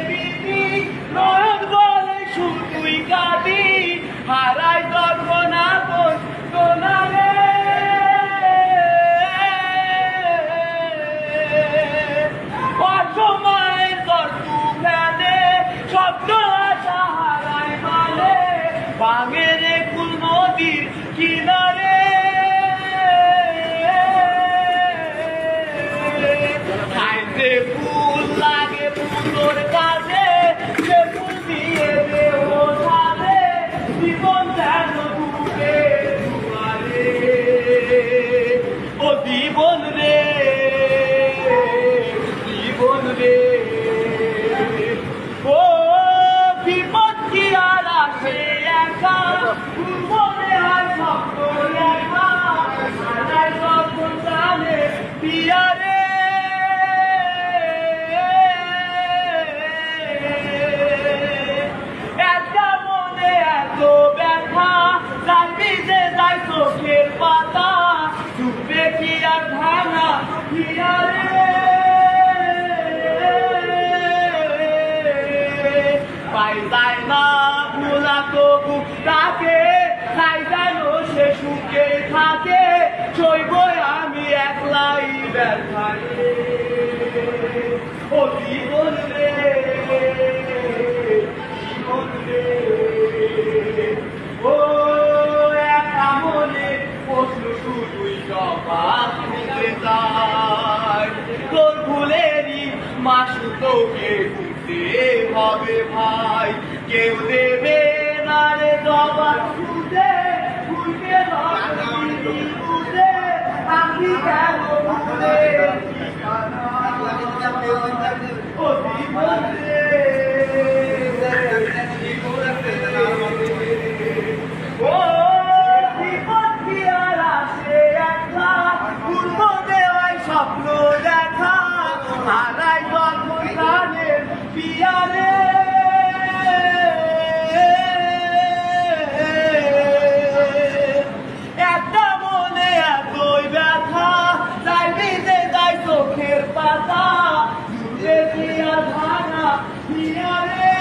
বিধি নয়ন বলে শুধুই কাঁদি হারাই যখন আপন কোনারে অসময়ে তর্তু ফেলে শব্দ আশা হারাই মানে ভাঙে রে কুল নদীর কিনারে খাইতে ফুল লাগে ফুলোর কাছে সে ফুল দিয়ে দেহ সাথে জীবন যেন ডুবে দুয়ারে ও জীবন রে জীবন রে ও বিপদ কি আর আসে একা মনে হয় স্বপ্ন একা সারাই যখন জানে পিয়ারে চোখের পাতা ডুবে কি আর ভাঙা হিয়ারে পাই যায় না ভোলা তবু তাকে খাই যেন সে সুখে থাকে সইব আমি একলাই ব্যথারে ও জীবন রে জীবন রে ও শুধুই জবাব দিতে চাই তোর ভুলেরই মাসু তোকে বুঝতে হবে ভাই কেউ দেবে না রে জবাব খুঁজে খুঁজে বুঝে আমি কেন ভুলে ও জীবন রে স্বপ্ন দেখা হারাই যখন জানে পিয়ারে একটা মনে এতই ব্যথা চাইবি যে যাই চোখের পাতা জুড়ে দিয়া ভাঙা পিয়ারে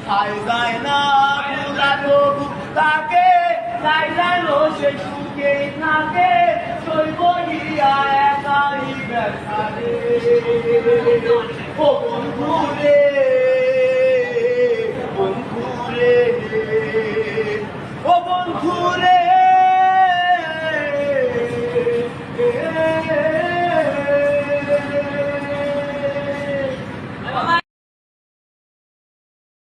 খাই যায় না ভুলা তবু তাকে তাই যেন সে সুখেই থাকে সইব গিয়া একাই ব্যথারে